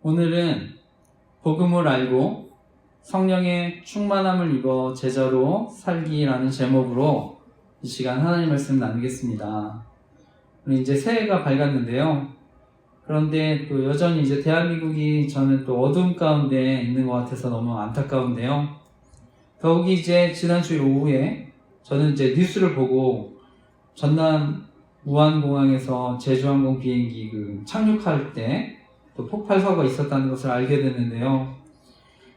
오늘은 복음을 알고 성령의 충만함을 입어 제자로 살기라는 제목으로 이 시간 하나님 말씀 나누겠습니다. 우리 이제 새해가 밝았는데요. 그런데 또 여전히 이제 대한민국이 저는 또 어두움 가운데 있는 것 같아서 너무 안타까운데요. 더욱이 이제 지난주 오후에 저는 이제 뉴스를 보고 전남 무안공항에서 제주항공 비행기 착륙할 때 또 폭발 사고가 있었다는 것을 알게 됐는데요.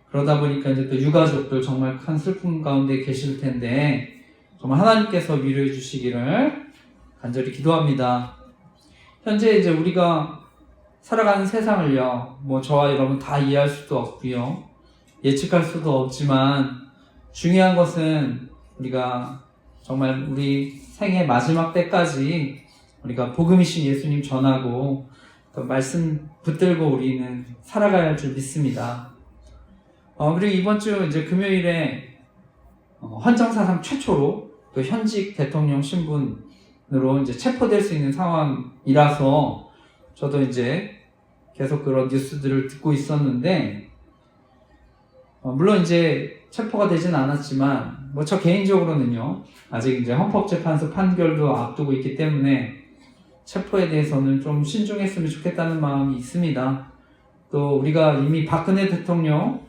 그러다 보니까 이제 또 유가족들 정말 큰 슬픔 가운데 계실 텐데 정말 하나님께서 위로해 주시기를 간절히 기도합니다. 현재 이제 우리가 살아가는 세상을요, 저와 여러분 다 이해할 수도 없고요, 예측할 수도 없지만 중요한 것은 우리가 정말 우리 생애 마지막 때까지 우리가 복음이신 예수님 전하고 또 말씀 붙들고 우리는 살아가야 할 줄 믿습니다. 그리고 이번 주 이제 금요일에 헌정사상 최초로 또 현직 대통령 신분으로 이제 체포될 수 있는 상황이라서 저도 이제 계속 그런 뉴스들을 듣고 있었는데, 물론 이제 체포가 되진 않았지만, 저 개인적으로는요, 아직 이제 헌법재판소 판결도 앞두고 있기 때문에 체포에 대해서는 좀 신중했으면 좋겠다는 마음이 있습니다. 또 우리가 이미 박근혜 대통령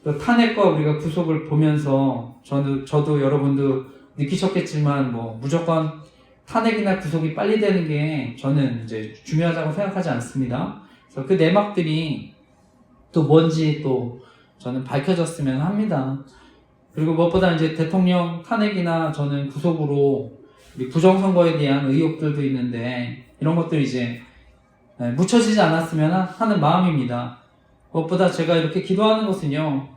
또 탄핵과 우리가 구속을 보면서 저도 여러분도 느끼셨겠지만 무조건 탄핵이나 구속이 빨리 되는 게 저는 이제 중요하다고 생각하지 않습니다. 그래서 그 내막들이 또 뭔지 또 저는 밝혀졌으면 합니다. 그리고 무엇보다 이제 대통령 탄핵이나 저는 구속으로 우리 부정선거에 대한 의혹들도 있는데 이런 것들이 이제 묻혀지지 않았으면 하는 마음입니다. 무엇보다 제가 이렇게 기도하는 것은요,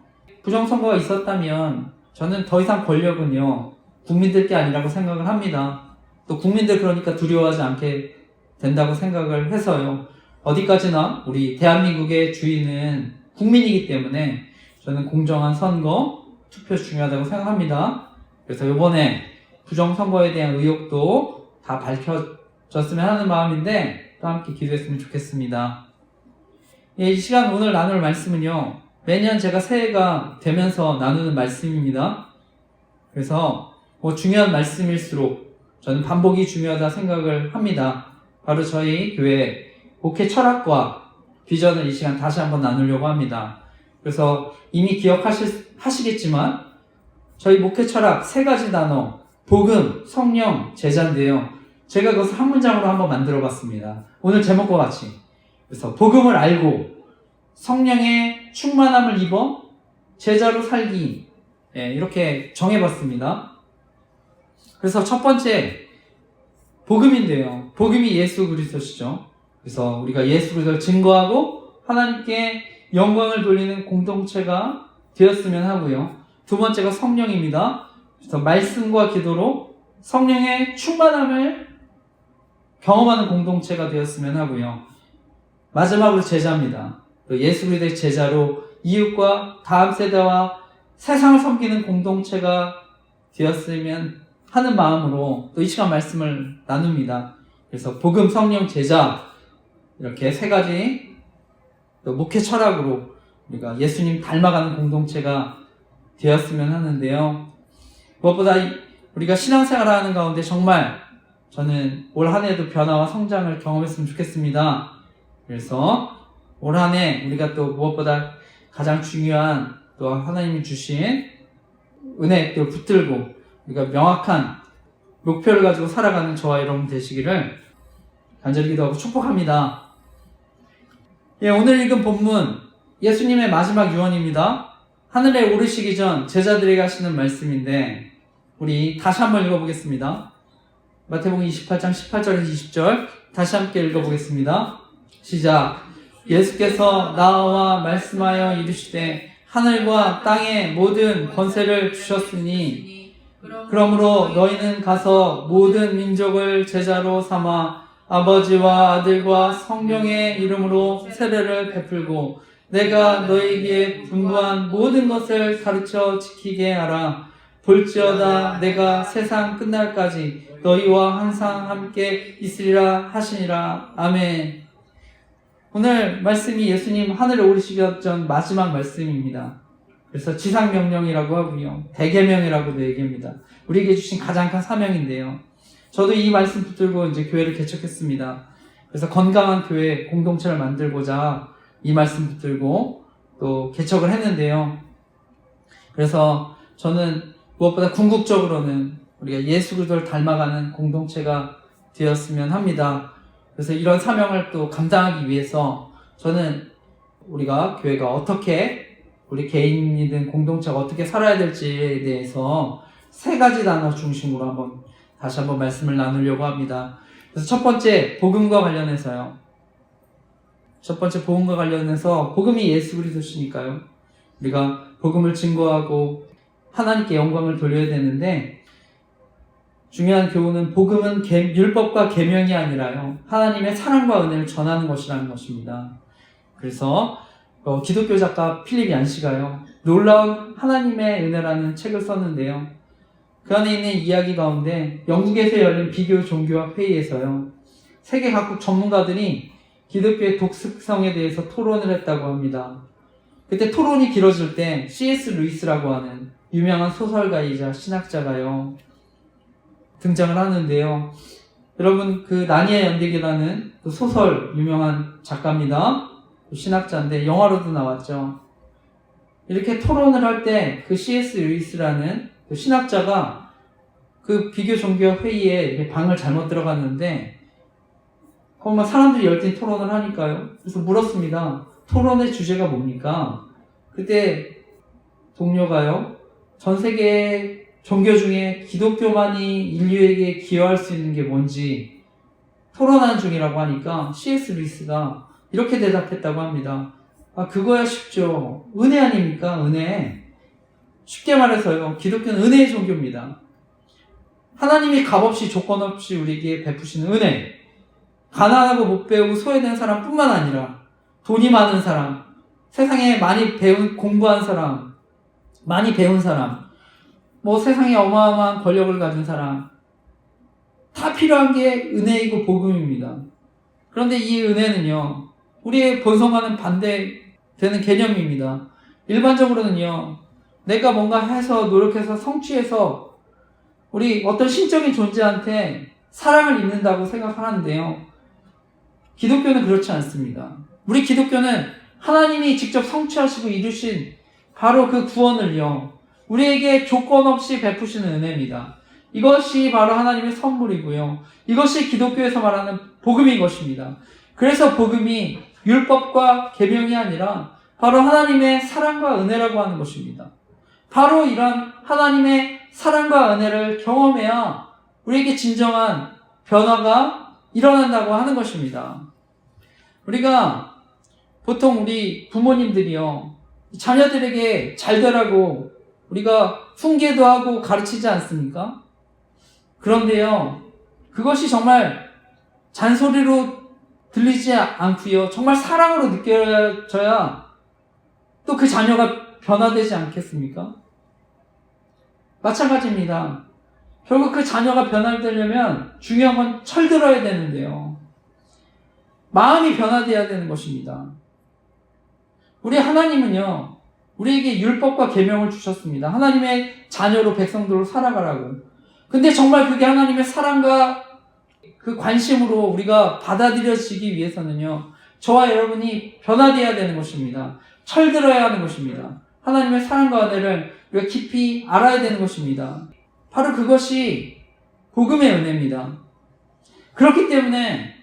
부정선거가 있었다면 저는 더 이상 권력은요 국민들 게 아니라고 생각을 합니다. 또 국민들 그러니까 두려워하지 않게 된다고 생각을 해서요, 어디까지나 우리 대한민국의 주인은 국민이기 때문에 저는 공정한 선거, 투표 중요하다고 생각합니다. 그래서 이번에 부정선거에 대한 의혹도 다 밝혀졌으면 하는 마음인데 또 함께 기도했으면 좋겠습니다. 이 시간 오늘 나눌 말씀은요, 매년 제가 새해가 되면서 나누는 말씀입니다. 그래서 중요한 말씀일수록 저는 반복이 중요하다 생각을 합니다. 바로 저희 교회 목회 철학과 비전을 이 시간 다시 한번 나누려고 합니다. 그래서 이미 기억하시겠지만 저희 목회 철학 세 가지 단어, 복음, 성령, 제자인데요. 제가 그것을 한 문장으로 한번 만들어 봤습니다. 오늘 제목과 같이. 그래서 복음을 알고 성령의 충만함을 입어 제자로 살기, 이렇게 정해봤습니다. 그래서 첫 번째 복음인데요. 복음이 예수 그리스도시죠. 그래서 우리가 예수 그리스도를 증거하고 하나님께 영광을 돌리는 공동체가 되었으면 하고요. 두 번째가 성령입니다. 그래서 말씀과 기도로 성령의 충만함을 경험하는 공동체가 되었으면 하고요. 마지막으로 제자입니다. 또 예수 그리스도의 제자로 이웃과 다음 세대와 세상을 섬기는 공동체가 되었으면 하는 마음으로 또 이 시간 말씀을 나눕니다. 그래서 복음, 성령, 제자, 이렇게 세 가지 또 목회 철학으로 우리가 예수님 닮아가는 공동체가 되었으면 하는데요. 무엇보다 우리가 신앙생활을 하는 가운데 정말 저는 올 한 해도 변화와 성장을 경험했으면 좋겠습니다. 그래서 올 한 해 우리가 또 무엇보다 가장 중요한 또 하나님이 주신 은혜를 붙들고 우리가 명확한 목표를 가지고 살아가는 저와 여러분 되시기를 간절히 기도하고 축복합니다. 오늘 읽은 본문 예수님의 마지막 유언입니다. 하늘에 오르시기 전 제자들에게 하시는 말씀인데 우리 다시 한번 읽어보겠습니다. 마태복음 28장 18절에서 20절 다시 함께 읽어보겠습니다. 시작. 예수께서 나와 말씀하여 이르시되 하늘과 땅의 모든 권세를 주셨으니 그러므로 너희는 가서 모든 민족을 제자로 삼아 아버지와 아들과 성령의 이름으로 세례를 베풀고 내가 너희에게 분부한 모든 것을 가르쳐 지키게 하라. 볼지어다 내가 세상 끝날까지 너희와 항상 함께 있으리라 하시니라. 아멘. 오늘 말씀이 예수님 하늘에 오르시기 전 마지막 말씀입니다. 그래서 지상명령이라고 하고요. 대계명이라고도 얘기합니다. 우리에게 주신 가장 큰 사명인데요. 저도 이 말씀 붙들고 이제 교회를 개척했습니다. 그래서 건강한 교회 공동체를 만들고자 이 말씀 붙들고 또 개척을 했는데요. 그래서 저는 무엇보다 궁극적으로는 우리가 예수 그리스도를 닮아가는 공동체가 되었으면 합니다. 그래서 이런 사명을 또 감당하기 위해서 저는 우리가 교회가 어떻게 우리 개인이든 공동체가 어떻게 살아야 될지에 대해서 3가지 단어 중심으로 다시 한번 말씀을 나누려고 합니다. 그래서 첫 번째 복음과 관련해서요. 복음이 예수 그리스도시니까요. 우리가 복음을 증거하고 하나님께 영광을 돌려야 되는데 중요한 교훈은 복음은 율법과 계명이 아니라요. 하나님의 사랑과 은혜를 전하는 것이라는 것입니다. 그래서 기독교 작가 필립 얀시가요. 놀라운 하나님의 은혜라는 책을 썼는데요. 그 안에 있는 이야기 가운데 영국에서 열린 비교 종교학 회의에서요. 세계 각국 전문가들이 기독교의 독특성에 대해서 토론을 했다고 합니다. 그때 토론이 길어질 때 C.S. 루이스라고 하는 유명한 소설가이자 신학자가요. 등장을 하는데요. 여러분 그 나니아 연대기라는 그 소설 유명한 작가입니다. 신학자인데 영화로도 나왔죠. 이렇게 토론을 할 때 그 C.S. 루이스라는 그 신학자가 그 비교 종교학 회의에 방을 잘못 들어갔는데 정말 사람들이 열띤 토론을 하니까요. 그래서 물었습니다. 토론의 주제가 뭡니까? 그때 동료가요. 전 세계 종교 중에 기독교만이 인류에게 기여할 수 있는 게 뭔지 토론하는 중이라고 하니까 C.S. 루이스가 이렇게 대답했다고 합니다. 그거야 쉽죠. 은혜 아닙니까? 은혜. 쉽게 말해서요. 기독교는 은혜의 종교입니다. 하나님이 값없이 조건 없이 우리에게 베푸시는 은혜. 가난하고 못 배우고 소외된 사람뿐만 아니라 돈이 많은 사람, 세상에 많이 공부한 사람, 많이 배운 사람, 세상에 어마어마한 권력을 가진 사람, 다 필요한 게 은혜이고 복음입니다. 그런데 이 은혜는요, 우리의 본성과는 반대되는 개념입니다. 일반적으로는요, 내가 뭔가 해서 노력해서 성취해서 우리 어떤 신적인 존재한테 사랑을 입는다고 생각하는데요. 기독교는 그렇지 않습니다. 우리 기독교는 하나님이 직접 성취하시고 이루신 바로 그 구원을요. 우리에게 조건 없이 베푸시는 은혜입니다. 이것이 바로 하나님의 선물이고요. 이것이 기독교에서 말하는 복음인 것입니다. 그래서 복음이 율법과 계명이 아니라 바로 하나님의 사랑과 은혜라고 하는 것입니다. 바로 이런 하나님의 사랑과 은혜를 경험해야 우리에게 진정한 변화가 일어난다고 하는 것입니다. 우리가 보통 우리 부모님들이요. 자녀들에게 잘 되라고 우리가 훈계도 하고 가르치지 않습니까? 그런데요. 그것이 정말 잔소리로 들리지 않고요. 정말 사랑으로 느껴져야 또 그 자녀가 변화되지 않겠습니까? 마찬가지입니다. 결국 그 자녀가 변화되려면 중요한 건 철들어야 되는데요. 마음이 변화되어야 되는 것입니다. 우리 하나님은요. 우리에게 율법과 계명을 주셨습니다. 하나님의 자녀로 백성들로 살아가라고. 근데 정말 그게 하나님의 사랑과 그 관심으로 우리가 받아들여지기 위해서는요. 저와 여러분이 변화되어야 되는 것입니다. 철들어야 하는 것입니다. 하나님의 사랑과 은혜를 우리가 깊이 알아야 되는 것입니다. 바로 그것이 복음의 은혜입니다. 그렇기 때문에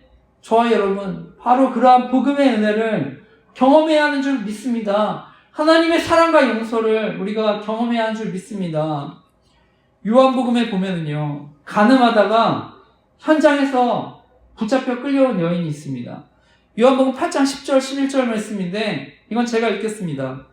저와 여러분 바로 그러한 복음의 은혜를 경험해야 하는 줄 믿습니다. 하나님의 사랑과 용서를 우리가 경험해야 하는 줄 믿습니다. 요한복음에 보면은요. 간음하다가 현장에서 붙잡혀 끌려온 여인이 있습니다. 요한복음 8장 10절 11절 말씀인데 이건 제가 읽겠습니다.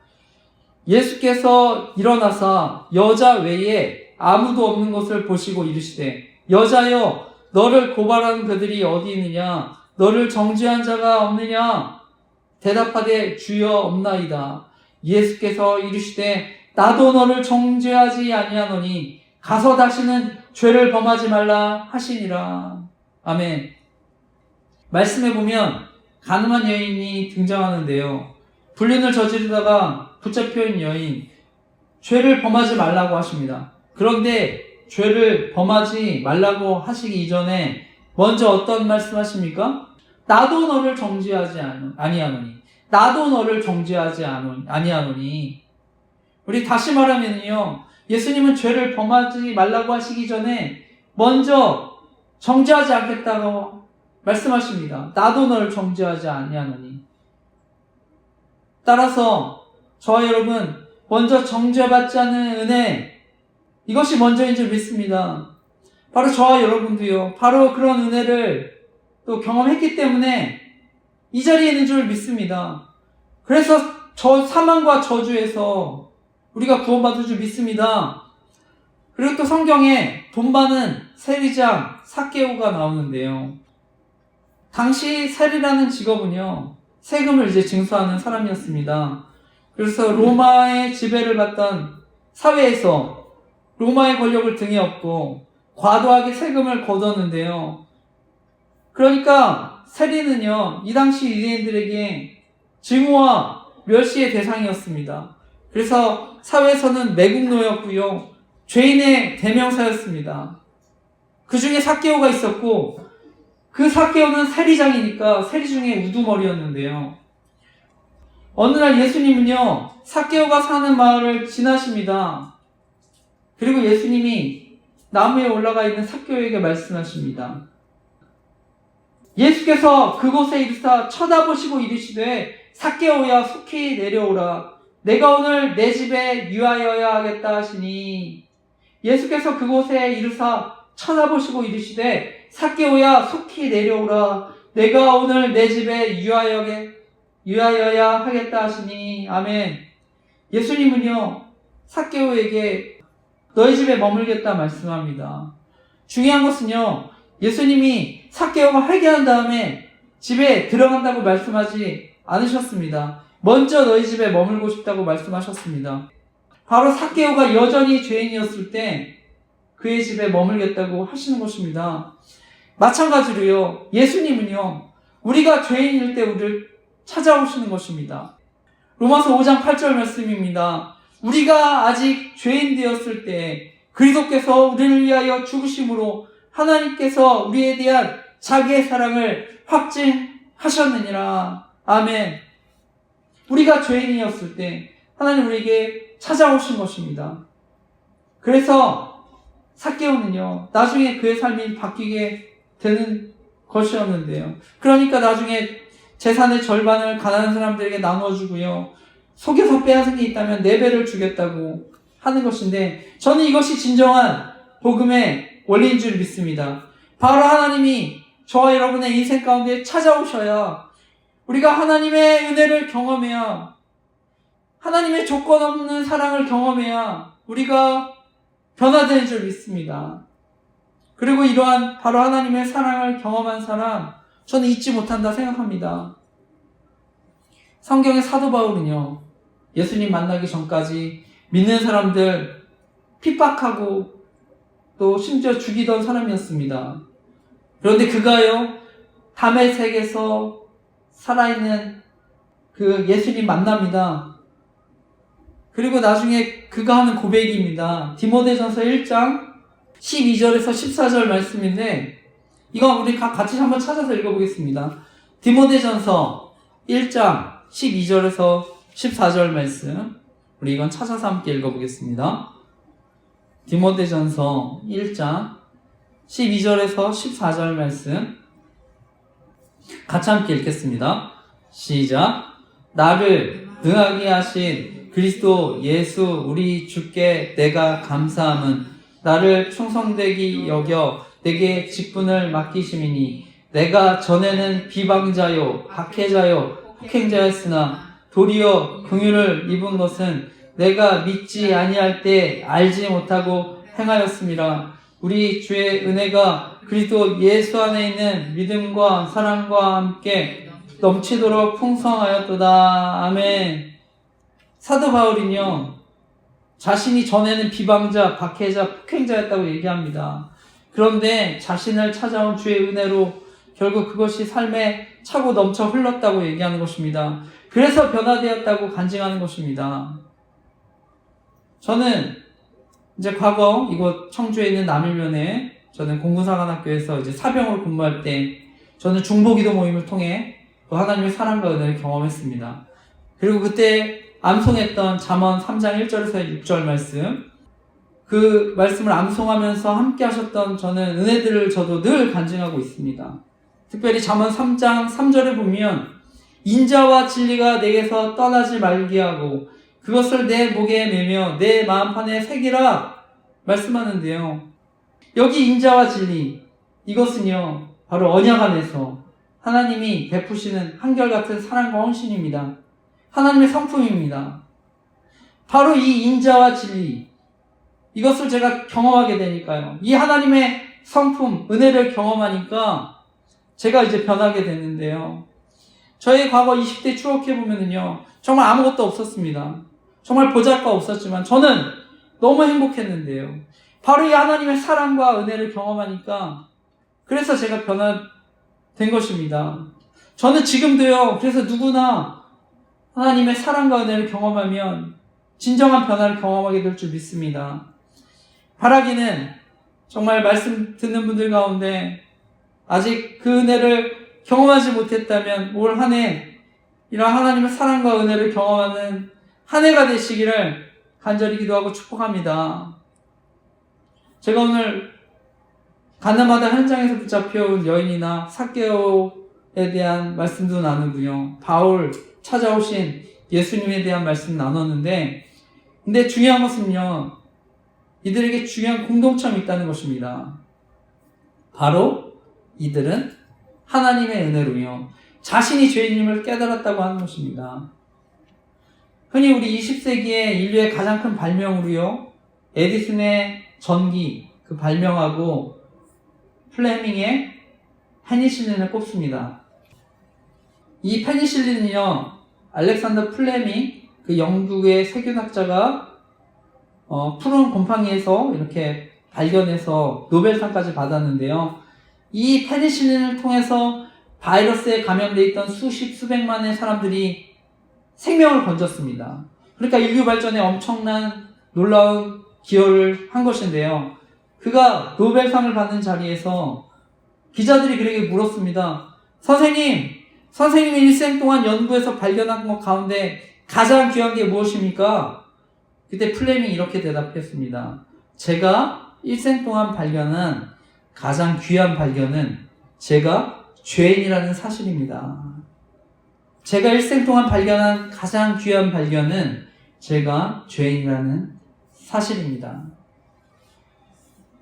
예수께서 일어나사 여자 외에 아무도 없는 것을 보시고 이르시되 여자여 너를 고발하는 그들이 어디 있느냐 너를 정죄한 자가 없느냐 대답하되 주여 없나이다. 예수께서 이르시되 나도 너를 정죄하지 아니하노니 가서 다시는 죄를 범하지 말라 하시니라. 아멘. 말씀해 보면 가늠한 여인이 등장하는데요. 불륜을 저지르다가 붙잡혀있는 여인, 죄를 범하지 말라고 하십니다. 그런데 죄를 범하지 말라고 하시기 이전에 먼저 어떤 말씀하십니까? 나도 너를 정죄하지 아니하노니. 나도 너를 정죄하지 아니하노니. 우리 다시 말하면요, 예수님은 죄를 범하지 말라고 하시기 전에 먼저 정죄하지 않겠다고 말씀하십니다. 나도 너를 정죄하지 아니하노니. 따라서 저와 여러분, 먼저 정죄받지 않는 은혜, 이것이 먼저인 줄 믿습니다. 바로 저와 여러분도요, 바로 그런 은혜를 또 경험했기 때문에 이 자리에 있는 줄 믿습니다. 그래서 저 사망과 저주에서 우리가 구원받을 줄 믿습니다. 그리고 또 성경에 돈 많은 세리장 삭개오가 나오는데요. 당시 세리라는 직업은요, 세금을 이제 징수하는 사람이었습니다. 그래서 로마의 지배를 받던 사회에서 로마의 권력을 등에 업고 과도하게 세금을 걷었는데요. 그러니까 세리는요, 이 당시 유대인들에게 증오와 멸시의 대상이었습니다. 그래서 사회에서는 매국노였고요, 죄인의 대명사였습니다. 그 중에 삭개오가 있었고, 그 삭개오는 세리장이니까 세리 중에 우두머리였는데요. 어느 날 예수님은요, 삭개오가 사는 마을을 지나십니다. 그리고 예수님이 나무에 올라가 있는 삭개오에게 말씀하십니다. 예수께서 그곳에 이르사 쳐다보시고 이르시되 삭개오야 속히 내려오라. 내가 오늘 내 집에 유하여야 하겠다 하시니, 예수께서 그곳에 이르사 쳐다보시고 이르시되 삭개오야 속히 내려오라. 내가 오늘 내 집에 유하여야 하겠다 하시니. 아멘. 예수님은요, 삭개오에게 너희 집에 머물겠다 말씀합니다. 중요한 것은요, 예수님이 삭개오가 회개한 다음에 집에 들어간다고 말씀하지 않으셨습니다. 먼저 너희 집에 머물고 싶다고 말씀하셨습니다. 바로 삭개오가 여전히 죄인이었을 때 그의 집에 머물겠다고 하시는 것입니다. 마찬가지로요, 예수님은요, 우리가 죄인일 때 우리를 찾아오시는 것입니다. 로마서 5장 8절 말씀입니다. 우리가 아직 죄인 되었을 때 그리스도께서 우리를 위하여 죽으심으로 하나님께서 우리에 대한 자기의 사랑을 확증하셨느니라. 아멘. 우리가 죄인이었을 때 하나님 우리에게 찾아오신 것입니다. 그래서 삭개오는요, 나중에 그의 삶이 바뀌게 되는 것이었는데요. 그러니까 나중에 재산의 절반을 가난한 사람들에게 나눠주고요, 속여서 빼앗은 게 있다면 4배를 주겠다고 하는 것인데, 저는 이것이 진정한 복음의 원리인 줄 믿습니다. 바로 하나님이 저와 여러분의 인생 가운데 찾아오셔야 우리가 하나님의 은혜를 경험해야, 하나님의 조건 없는 사랑을 경험해야 우리가 변화되는 줄 믿습니다. 그리고 이러한 바로 하나님의 사랑을 경험한 사람, 저는 잊지 못한다 생각합니다. 성경의 사도 바울은요, 예수님 만나기 전까지 믿는 사람들 핍박하고 또 심지어 죽이던 사람이었습니다. 그런데 그가요, 다메섹에서 살아있는 그 예수님 만납니다. 그리고 나중에 그가 하는 고백입니다. 디모데전서 1장 12절에서 14절 말씀인데, 이거 우리 같이 한번 찾아서 읽어보겠습니다. 디모데전서 1장 12절에서 14절 말씀, 우리 이건 찾아서 함께 읽어보겠습니다. 디모데전서 1장 12절에서 14절 말씀 같이 함께 읽겠습니다. 시작. 나를 능하게 하신 그리스도 예수 우리 주께 내가 감사함은 나를 충성되게 여겨 내게 직분을 맡기심이니, 내가 전에는 비방자요 박해자요 폭행자였으나 도리어 긍휼을 입은 것은 내가 믿지 아니할 때 알지 못하고 행하였음이라. 우리 주의 은혜가 그리스도 예수 안에 있는 믿음과 사랑과 함께 넘치도록 풍성하였도다. 아멘. 사도 바울은요, 자신이 전에는 비방자, 박해자, 폭행자였다고 얘기합니다. 그런데 자신을 찾아온 주의 은혜로 결국 그것이 삶에 차고 넘쳐 흘렀다고 얘기하는 것입니다. 그래서 변화되었다고 간증하는 것입니다. 저는 이제 과거 이곳 청주에 있는 남일면에 저는 공군사관학교에서 이제 사병으로 근무할 때 저는 중보기도 모임을 통해 또 하나님의 사랑과 은혜를 경험했습니다. 그리고 그때 암송했던 잠언 3장 1절에서 6절 말씀, 그 말씀을 암송하면서 함께 하셨던 저는 은혜들을 저도 늘 간증하고 있습니다. 특별히 잠언 3장 3절에 보면 인자와 진리가 내게서 떠나지 말게 하고 그것을 내 목에 매며 내 마음판에 새기라 말씀하는데요. 여기 인자와 진리, 이것은요 바로 언약 안에서 하나님이 베푸시는 한결같은 사랑과 헌신입니다. 하나님의 성품입니다. 바로 이 인자와 진리, 이것을 제가 경험하게 되니까요. 이 하나님의 성품, 은혜를 경험하니까 제가 이제 변하게 됐는데요. 저의 과거 20대 추억해보면요, 정말 아무것도 없었습니다. 정말 보잘것 없었지만 저는 너무 행복했는데요. 바로 이 하나님의 사랑과 은혜를 경험하니까 그래서 제가 변화된 것입니다. 저는 지금도요, 그래서 누구나 하나님의 사랑과 은혜를 경험하면 진정한 변화를 경험하게 될 줄 믿습니다. 바라기는 정말 말씀 듣는 분들 가운데 아직 그 은혜를 경험하지 못했다면 올 한 해 이런 하나님의 사랑과 은혜를 경험하는 한 해가 되시기를 간절히 기도하고 축복합니다. 제가 오늘 가나마다 현장에서 붙잡혀온 여인이나 삭개오에 대한 말씀도 나누고요. 바울 찾아오신 예수님에 대한 말씀 나눴는데, 근데 중요한 것은요, 이들에게 중요한 공동점이 있다는 것입니다. 바로 이들은 하나님의 은혜로요, 자신이 죄인임을 깨달았다고 하는 것입니다. 흔히 우리 20세기의 인류의 가장 큰 발명으로요, 에디슨의 전기, 그 발명하고 플레밍의 페니실린을 꼽습니다. 이 페니실린은요, 알렉산더 플레밍, 그 영국의 세균학자가 푸른 곰팡이에서 이렇게 발견해서 노벨상까지 받았는데요. 이 페니실린을 통해서 바이러스에 감염되어 있던 수십, 수백만의 사람들이 생명을 건졌습니다. 그러니까 인류 발전에 엄청난 놀라운 기여를 한 것인데요. 그가 노벨상을 받는 자리에서 기자들이 그에게 물었습니다. 선생님이 일생 동안 연구해서 발견한 것 가운데 가장 귀한 게 무엇입니까? 그때 플레밍이 이렇게 대답했습니다. 제가 일생 동안 발견한 가장 귀한 발견은 제가 죄인이라는 사실입니다. 제가 일생 동안 발견한 가장 귀한 발견은 제가 죄인이라는 사실입니다.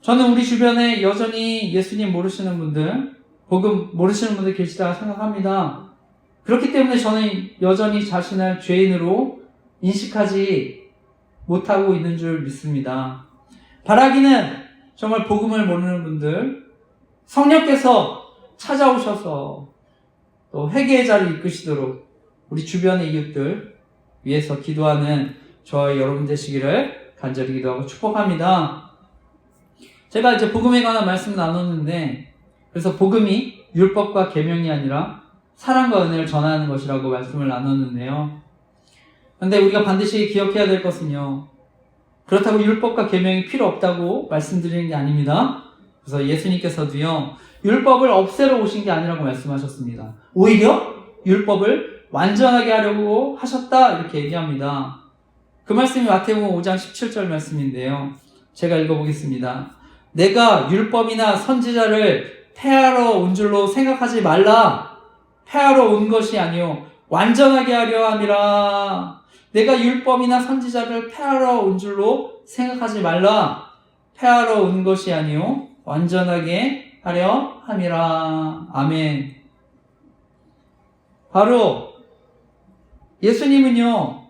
저는 우리 주변에 여전히 예수님 모르시는 분들, 복음 모르시는 분들 계시다 생각합니다. 그렇기 때문에 저는 여전히 자신을 죄인으로 인식하지 못하고 있는 줄 믿습니다. 바라기는 정말 복음을 모르는 분들, 성령께서 찾아오셔서 또 회개의 자를 이끄시도록 우리 주변의 이웃들 위해서 기도하는 저와 여러분 되시기를 간절히 기도하고 축복합니다. 제가 이제 복음에 관한 말씀 나눴는데, 그래서 복음이 율법과 계명이 아니라 사랑과 은혜를 전하는 것이라고 말씀을 나눴는데요. 그런데 우리가 반드시 기억해야 될 것은요, 그렇다고 율법과 계명이 필요 없다고 말씀드리는 게 아닙니다. 그래서 예수님께서도요, 율법을 없애러 오신 게 아니라고 말씀하셨습니다. 오히려 율법을 완전하게 하려고 하셨다, 이렇게 얘기합니다. 그 말씀이 마태복음 5장 17절 말씀인데요. 제가 읽어보겠습니다. 내가 율법이나 선지자를 폐하러 온 줄로 생각하지 말라. 폐하러 온 것이 아니요 완전하게 하려 함이라. 내가 율법이나 선지자를 폐하러 온 줄로 생각하지 말라. 폐하러 온 것이 아니요 완전하게 하려 함이라. 아멘. 바로 예수님은요,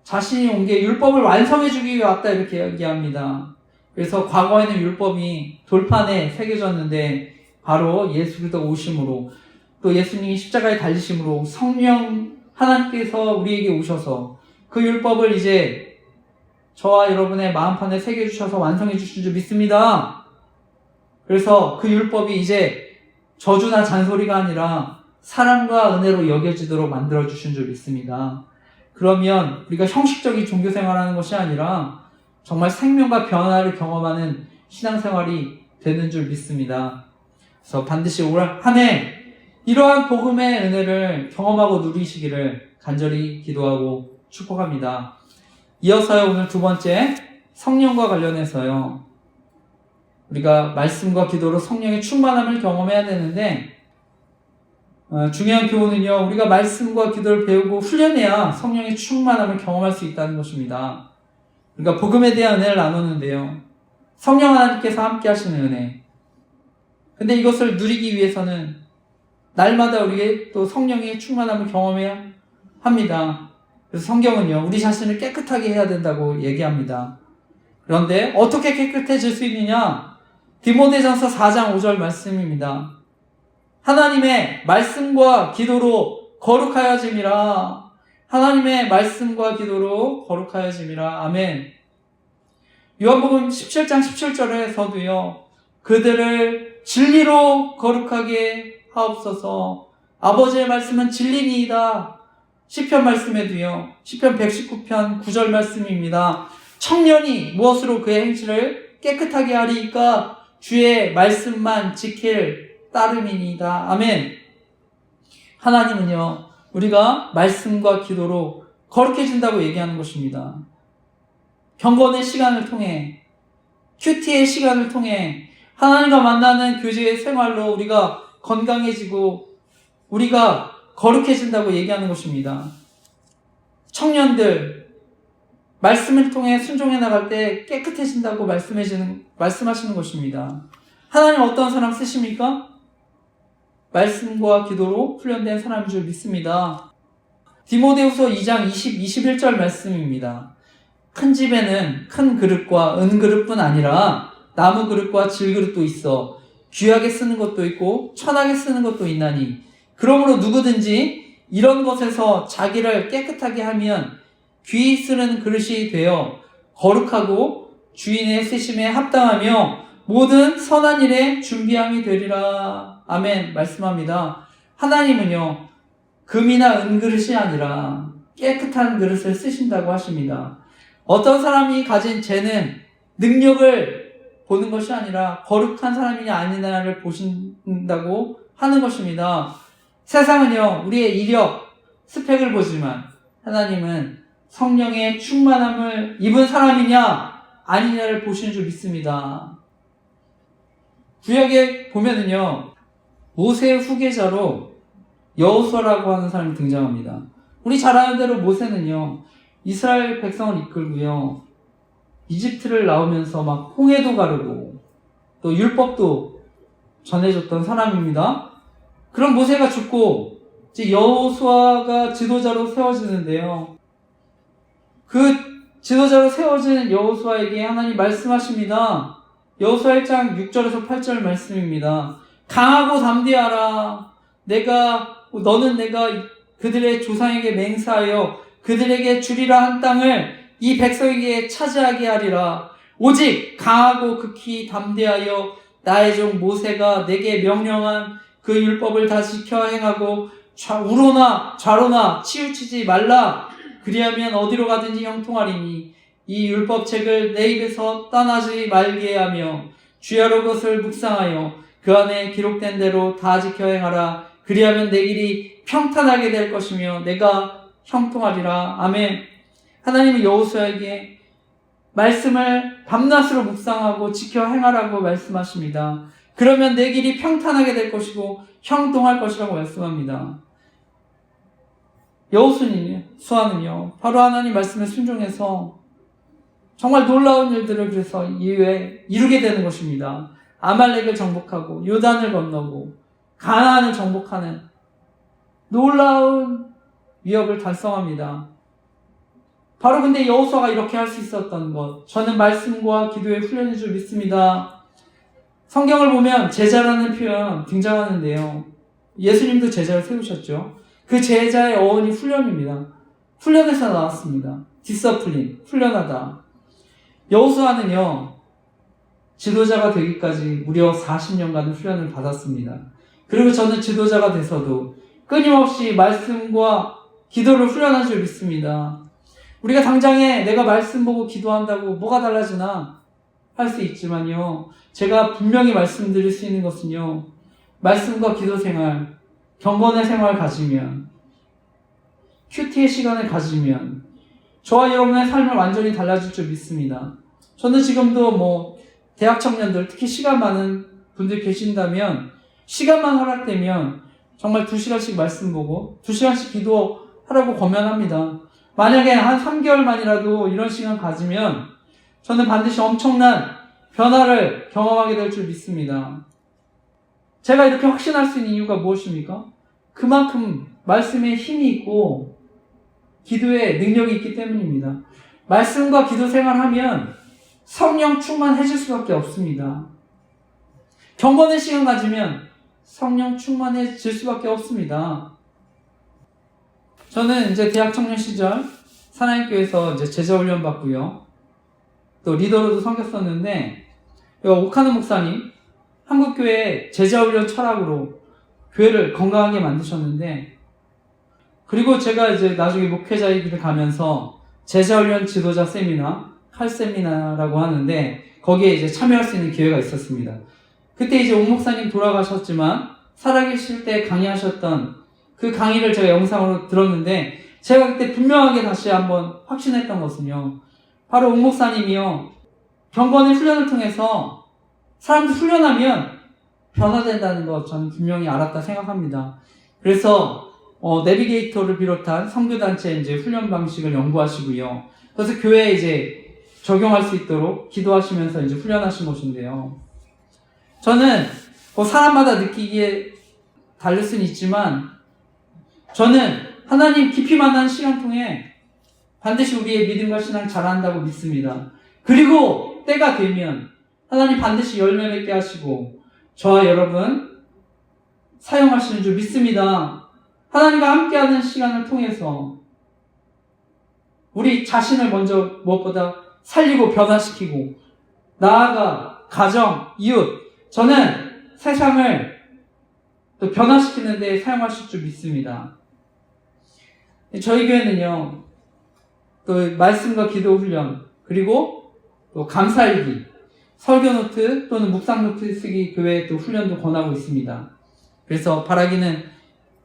자신이 온 게 율법을 완성해주기 위해 왔다, 이렇게 얘기합니다. 그래서 과거에는 율법이 돌판에 새겨졌는데 바로 예수 그리스도가 오심으로, 또 예수님이 십자가에 달리심으로 성령 하나님께서 우리에게 오셔서 그 율법을 이제 저와 여러분의 마음판에 새겨주셔서 완성해 주신 줄 믿습니다. 그래서 그 율법이 이제 저주나 잔소리가 아니라 사랑과 은혜로 여겨지도록 만들어주신 줄 믿습니다. 그러면 우리가 형식적인 종교생활하는 것이 아니라 정말 생명과 변화를 경험하는 신앙생활이 되는 줄 믿습니다. 그래서 반드시 올 한 해 이러한 복음의 은혜를 경험하고 누리시기를 간절히 기도하고 축복합니다. 이어서요, 오늘 두 번째 성령과 관련해서요, 우리가 말씀과 기도로 성령의 충만함을 경험해야 되는데, 중요한 교훈은요, 우리가 말씀과 기도를 배우고 훈련해야 성령의 충만함을 경험할 수 있다는 것입니다. 우리가 복음에 대한 은혜를 나누는데요, 성령 하나님께서 함께 하시는 은혜. 근데 이것을 누리기 위해서는 날마다 우리에게 또 성령의 충만함을 경험해야 합니다. 그래서 성경은요, 우리 자신을 깨끗하게 해야 된다고 얘기합니다. 그런데 어떻게 깨끗해질 수 있느냐? 디모데전서 4장 5절 말씀입니다. 하나님의 말씀과 기도로 거룩하여짐이라. 하나님의 말씀과 기도로 거룩하여짐이라. 아멘. 요한복음 17장 17절에서도요, 그들을 진리로 거룩하게 하옵소서. 아버지의 말씀은 진리니이다. 시편 말씀에도요, 시편 119편 9절 말씀입니다. 청년이 무엇으로 그의 행실을 깨끗하게 하리이까? 주의 말씀만 지킬 따름이니이다. 아멘. 하나님은요, 우리가 말씀과 기도로 거룩해진다고 얘기하는 것입니다. 경건의 시간을 통해, 큐티의 시간을 통해 하나님과 만나는 교제의 생활로 우리가 건강해지고 우리가 거룩해진다고 얘기하는 것입니다. 청년들, 말씀을 통해 순종해 나갈 때 깨끗해진다고 말씀하시는 것입니다. 하나님 어떤 사람 쓰십니까? 말씀과 기도로 훈련된 사람인 줄 믿습니다. 디모데후서 2장 21절 말씀입니다. 큰 집에는 큰 그릇과 은그릇뿐 아니라 나무 그릇과 질그릇도 있어 귀하게 쓰는 것도 있고 천하게 쓰는 것도 있나니 그러므로 누구든지 이런 것에서 자기를 깨끗하게 하면 귀히 쓰는 그릇이 되어 거룩하고 주인의 쓰심에 합당하며 모든 선한 일에 준비함이 되리라. 아멘. 말씀합니다. 하나님은요, 금이나 은그릇이 아니라 깨끗한 그릇을 쓰신다고 하십니다. 어떤 사람이 가진 재는 능력을 보는 것이 아니라 거룩한 사람이냐 아니냐를 보신다고 하는 것입니다. 세상은요, 우리의 이력, 스펙을 보지만 하나님은 성령의 충만함을 입은 사람이냐 아니냐를 보시는 줄 믿습니다. 구약에 보면은요, 모세의 후계자로 여호수아라고 하는 사람이 등장합니다. 우리 잘 아는 대로 모세는요, 이스라엘 백성을 이끌고요, 이집트를 나오면서 막 홍해도 가르고 또 율법도 전해줬던 사람입니다. 그런 모세가 죽고 이제 여호수아가 지도자로 세워지는데요, 그 지도자로 세워진 여호수아에게 하나님 말씀하십니다. 여호수아 1장 6절에서 8절 말씀입니다. 강하고 담대하라. 너는 내가 그들의 조상에게 맹세하여 그들에게 주리라 한 땅을 이 백성에게 차지하게 하리라. 오직 강하고 극히 담대하여 나의 종 모세가 내게 명령한 그 율법을 다 지켜 행하고 우로나 좌로나 치우치지 말라. 그리하면 어디로 가든지 형통하리니 이 율법책을 내 입에서 떠나지 말게 하며 주야로 그것을 묵상하여 그 안에 기록된 대로 다 지켜 행하라. 그리하면 내 길이 평탄하게 될 것이며 내가 형통하리라. 아멘. 하나님은 여호수아에게 말씀을 밤낮으로 묵상하고 지켜 행하라고 말씀하십니다. 그러면 내 길이 평탄하게 될 것이고 형통할 것이라고 말씀합니다. 여호수아는요, 바로 하나님 말씀에 순종해서 정말 놀라운 일들을 그래서 이후에 이루게 되는 것입니다. 아말렉을 정복하고 요단을 건너고 가나안을 정복하는 놀라운 위협을 달성합니다. 바로 근데 여호수아가 이렇게 할 수 있었던 것, 저는 말씀과 기도의 훈련인 줄 믿습니다. 성경을 보면 제자라는 표현 등장하는데요, 예수님도 제자를 세우셨죠. 그 제자의 어원이 훈련입니다. 훈련에서 나왔습니다. 디서플린, 훈련하다. 여호수아는요, 지도자가 되기까지 무려 40년간 훈련을 받았습니다. 그리고 저는 지도자가 돼서도 끊임없이 말씀과 기도를 훈련한 줄 믿습니다. 우리가 당장에 내가 말씀 보고 기도한다고 뭐가 달라지나 할 수 있지만요. 제가 분명히 말씀드릴 수 있는 것은요. 말씀과 기도 생활, 경건의 생활을 가지면, 큐티의 시간을 가지면 저와 여러분의 삶을 완전히 달라질 줄 믿습니다. 저는 지금도 대학 청년들, 특히 시간 많은 분들 계신다면 시간만 허락되면 정말 2시간씩 말씀 보고 2시간씩 기도하라고 권면합니다. 만약에 한 3개월만이라도 이런 시간 가지면 저는 반드시 엄청난 변화를 경험하게 될 줄 믿습니다. 제가 이렇게 확신할 수 있는 이유가 무엇입니까? 그만큼 말씀에 힘이 있고 기도에 능력이 있기 때문입니다. 말씀과 기도 생활하면 성령 충만해질 수밖에 없습니다. 경건의 시간 가지면 성령 충만해질 수밖에 없습니다. 저는 이제 대학 청년 시절 사나이교회에서 이제 제자 훈련 받고요. 또 리더로도 섬겼었는데 오카노 목사님 한국교회 제자 훈련 철학으로 교회를 건강하게 만드셨는데, 그리고 제가 이제 나중에 목회자의 길을 가면서 제자 훈련 지도자 세미나, 칼 세미나라고 하는데 거기에 이제 참여할 수 있는 기회가 있었습니다. 그때 이제 옥 목사님 돌아가셨지만 살아계실 때 강의하셨던 그 강의를 제가 영상으로 들었는데, 제가 그때 분명하게 다시 한번 확신했던 것은요, 바로 옥 목사님이요, 경건의 훈련을 통해서 사람들 훈련하면 변화된다는 것 저는 분명히 알았다 생각합니다. 그래서 내비게이터를 비롯한 선교단체 이제 훈련 방식을 연구하시고요. 그래서 교회에 이제 적용할 수 있도록 기도하시면서 이제 훈련하신 것인데요. 저는 사람마다 느끼기에 다를 수는 있지만 저는 하나님 깊이 만난 시간 통해 반드시 우리의 믿음과 신앙 잘한다고 믿습니다. 그리고 때가 되면 하나님 반드시 열매 맺게 하시고 저와 여러분 사용하시는 줄 믿습니다. 하나님과 함께하는 시간을 통해서 우리 자신을 먼저 무엇보다 살리고 변화시키고 나아가 가정, 이웃, 저는 세상을 또 변화시키는 데 사용하실 줄 믿습니다. 저희 교회는요, 또 말씀과 기도 훈련, 그리고 또 감사일기, 설교 노트 또는 묵상 노트 쓰기 교회 또 훈련도 권하고 있습니다. 그래서 바라기는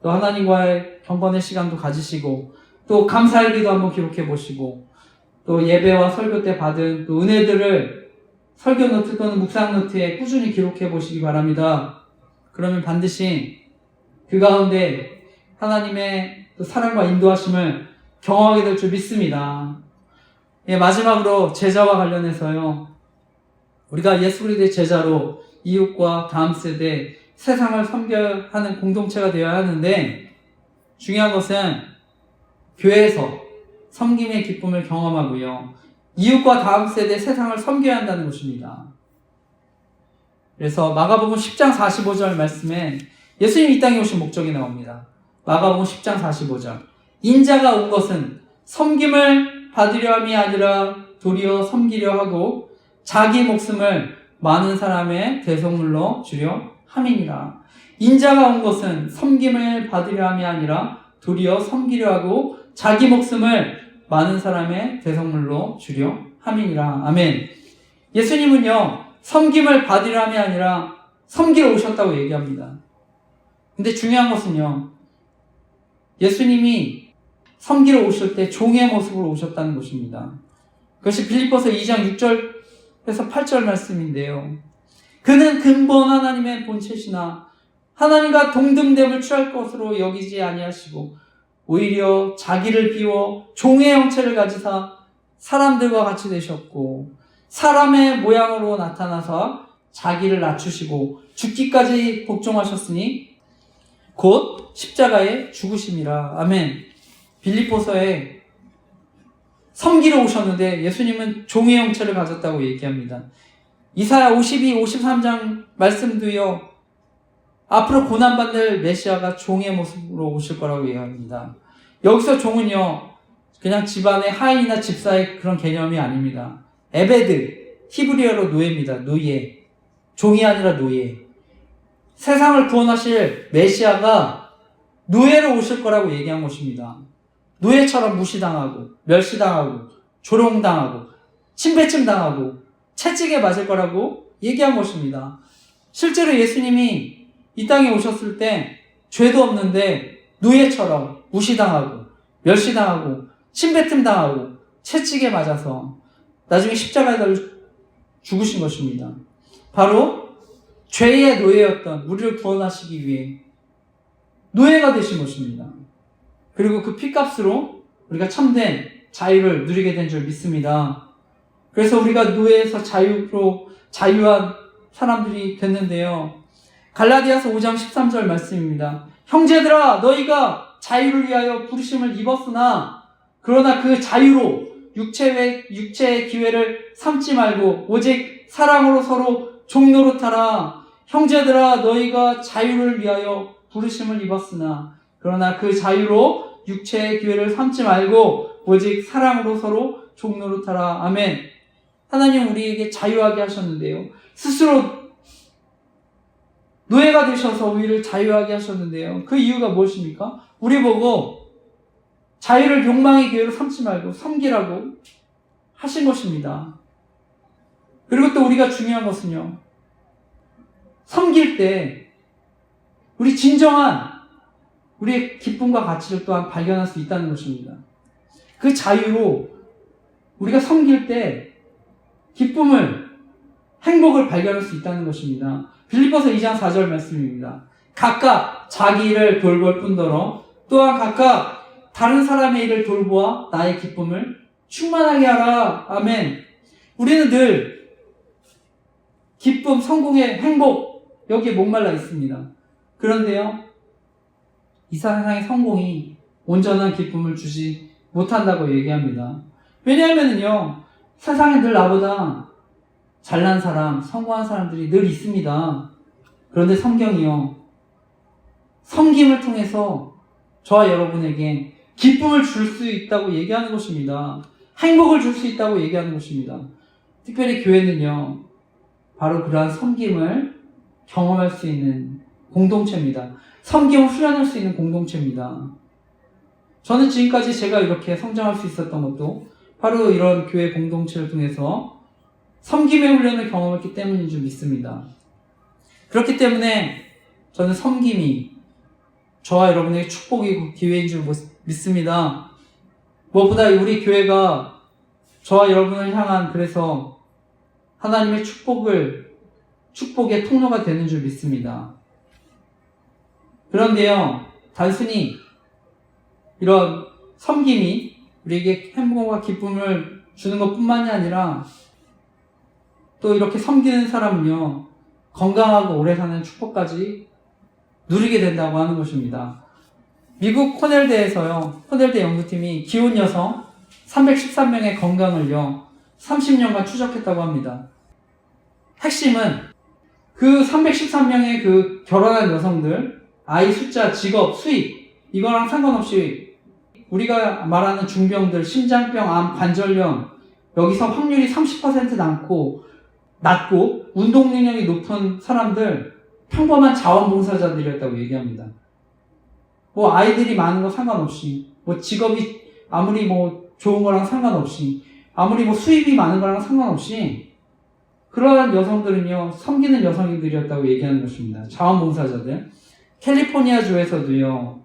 또 하나님과의 경건의 시간도 가지시고 또 감사일기도 한번 기록해 보시고 또 예배와 설교 때 받은 또 은혜들을 설교 노트 또는 묵상 노트에 꾸준히 기록해 보시기 바랍니다. 그러면 반드시 그 가운데 하나님의 또 사랑과 인도하심을 경험하게 될 줄 믿습니다. 마지막으로 제자와 관련해서요. 우리가 예수 그리스도의 제자로 이웃과 다음 세대, 세상을 섬겨야 하는 공동체가 되어야 하는데 중요한 것은 교회에서 섬김의 기쁨을 경험하고요. 이웃과 다음 세대, 세상을 섬겨야 한다는 것입니다. 그래서 마가복음 10장 45절 말씀에 예수님이 이 땅에 오신 목적이 나옵니다. 마가복음 10장 45절. 인자가 온 것은 섬김을 받으려 함이 아니라 도리어 섬기려 하고 자기 목숨을 많은 사람의 대속물로 주려 함이니라. 인자가 온 것은 섬김을 받으려 함이 아니라 도리어 섬기려 하고 자기 목숨을 많은 사람의 대속물로 주려 함이니라. 아멘. 예수님은요, 섬김을 받으려 함이 아니라 섬기러 오셨다고 얘기합니다. 근데 중요한 것은요, 예수님이 섬기러 오실 때 종의 모습으로 오셨다는 것입니다. 그것이 빌립보서 2장 6절에서 8절 말씀인데요. 그는 근본 하나님의 본체시나 하나님과 동등됨을 취할 것으로 여기지 아니하시고 오히려 자기를 비워 종의 형체를 가지사 사람들과 같이 되셨고 사람의 모양으로 나타나서 자기를 낮추시고 죽기까지 복종하셨으니 곧 십자가에 죽으심이라. 아멘. 빌립보서에 섬기러 오셨는데 예수님은 종의 형체를 가졌다고 얘기합니다. 이사야 52, 53장 말씀도요, 앞으로 고난받을 메시아가 종의 모습으로 오실 거라고 얘기합니다. 여기서 종은요, 그냥 집안의 하인이나 집사의 그런 개념이 아닙니다. 에베드, 히브리어로 노예입니다. 노예. 종이 아니라 노예. 세상을 구원하실 메시아가 노예로 오실 거라고 얘기한 것입니다. 노예처럼 무시당하고 멸시당하고 조롱당하고 침배침 당하고 채찍에 맞을 거라고 얘기한 것입니다. 실제로 예수님이 이 땅에 오셨을 때 죄도 없는데 노예처럼 무시당하고 멸시당하고 침뱉음 당하고 채찍에 맞아서 나중에 십자가에 달려 죽으신 것입니다. 바로 죄의 노예였던 우리를 구원하시기 위해 노예가 되신 것입니다. 그리고 그 피값으로 우리가 참된 자유를 누리게 된 줄 믿습니다. 그래서 우리가 노예에서 자유한 사람들이 됐는데요. 갈라디아서 5장 13절 말씀입니다. 형제들아 너희가 자유를 위하여 부르심을 입었으나 그러나 그 자유로 육체의 기회를 삼지 말고 오직 사랑으로 서로 종노릇하라. 형제들아 너희가 자유를 위하여 부르심을 입었으나 그러나 그 자유로 육체의 기회를 삼지 말고 오직 사랑으로 서로 종노릇하라. 아멘. 하나님 우리에게 자유하게 하셨는데요. 스스로 노예가 되셔서 우리를 자유하게 하셨는데요. 그 이유가 무엇입니까? 우리 보고 자유를 욕망의 기회로 삼지 말고 섬기라고 하신 것입니다. 그리고 또 우리가 중요한 것은요. 섬길 때 우리 진정한 우리의 기쁨과 가치를 또한 발견할 수 있다는 것입니다. 그 자유로 우리가 섬길 때 기쁨을, 행복을 발견할 수 있다는 것입니다. 빌립보서 2장 4절 말씀입니다. 각각 자기 일을 돌볼 뿐더러 또한 각각 다른 사람의 일을 돌보아 나의 기쁨을 충만하게 하라. 아멘. 우리는 늘 기쁨, 성공의 행복 여기에 목말라 있습니다. 그런데요. 이 세상의 성공이 온전한 기쁨을 주지 못한다고 얘기합니다. 왜냐하면요. 세상에 늘 나보다 잘난 사람, 성공한 사람들이 늘 있습니다. 그런데 성경이요. 섬김을 통해서 저와 여러분에게 기쁨을 줄 수 있다고 얘기하는 것입니다. 행복을 줄 수 있다고 얘기하는 것입니다. 특별히 교회는요. 바로 그러한 섬김을 경험할 수 있는 공동체입니다. 섬김을 수련할 수 있는 공동체입니다. 저는 지금까지 제가 이렇게 성장할 수 있었던 것도 바로 이런 교회 공동체를 통해서 섬김의 훈련을 경험했기 때문인 줄 믿습니다. 그렇기 때문에 저는 섬김이 저와 여러분에게 축복이고 기회인 줄 믿습니다. 무엇보다 우리 교회가 저와 여러분을 향한 그래서 하나님의 축복의 통로가 되는 줄 믿습니다. 그런데요, 단순히 이런 섬김이 우리에게 행복과 기쁨을 주는 것뿐만이 아니라 또 이렇게 섬기는 사람은요, 건강하고 오래 사는 축복까지 누리게 된다고 하는 것입니다. 미국 코넬대에서요, 코넬대 연구팀이 기혼 여성 313명의 건강을요, 30년간 추적했다고 합니다. 핵심은 그 313명의 그 결혼한 여성들, 아이 숫자, 직업, 수입, 이거랑 상관없이 우리가 말하는 중병들, 심장병, 암, 관절염, 여기서 확률이 30% 낮고 운동 능력이 높은 사람들, 평범한 자원봉사자들이었다고 얘기합니다. 뭐 아이들이 많은 거 상관없이, 뭐 직업이 아무리 뭐 좋은 거랑 상관없이, 아무리 뭐 수입이 많은 거랑 상관없이 그러한 여성들은요, 섬기는 여성들이었다고 얘기하는 것입니다. 자원봉사자들. 캘리포니아주에서도요,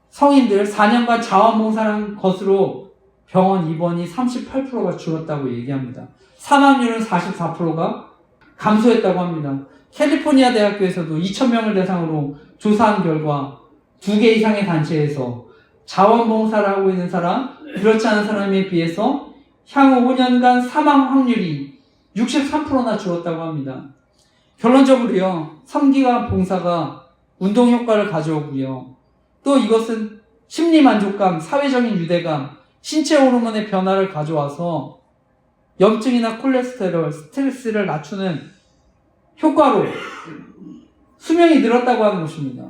성인들 4년간 자원봉사한 것으로 병원 입원이 38%가 줄었다고 얘기합니다. 사망률은 44%가 감소했다고 합니다. 캘리포니아 대학교에서도 2,000명을 대상으로 조사한 결과 2개 이상의 단체에서 자원봉사를 하고 있는 사람, 그렇지 않은 사람에 비해서 향후 5년간 사망 확률이 63%나 줄었다고 합니다. 결론적으로요, 섬기와 봉사가 운동 효과를 가져오고요. 또 이것은 심리 만족감, 사회적인 유대감, 신체 호르몬의 변화를 가져와서 염증이나 콜레스테롤, 스트레스를 낮추는 효과로 수명이 늘었다고 하는 것입니다.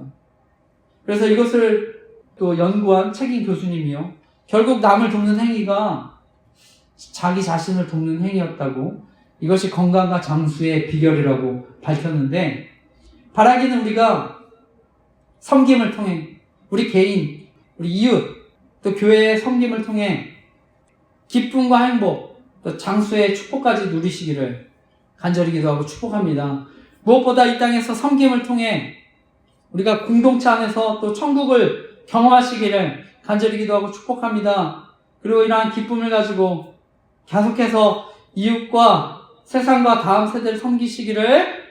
그래서 이것을 또 연구한 책임 교수님이요. 결국 남을 돕는 행위가 자기 자신을 돕는 행위였다고, 이것이 건강과 장수의 비결이라고 밝혔는데, 바라기는 우리가 섬김을 통해 우리 개인, 우리 이웃, 또 교회의 섬김을 통해 기쁨과 행복, 또 장수의 축복까지 누리시기를 간절히 기도하고 축복합니다. 무엇보다 이 땅에서 섬김을 통해 우리가 공동체 안에서 또 천국을 경험하시기를 간절히 기도하고 축복합니다. 그리고 이러한 기쁨을 가지고 계속해서 이웃과 세상과 다음 세대를 섬기시기를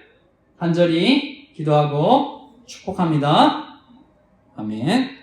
간절히 기도하고 축복합니다. 아멘.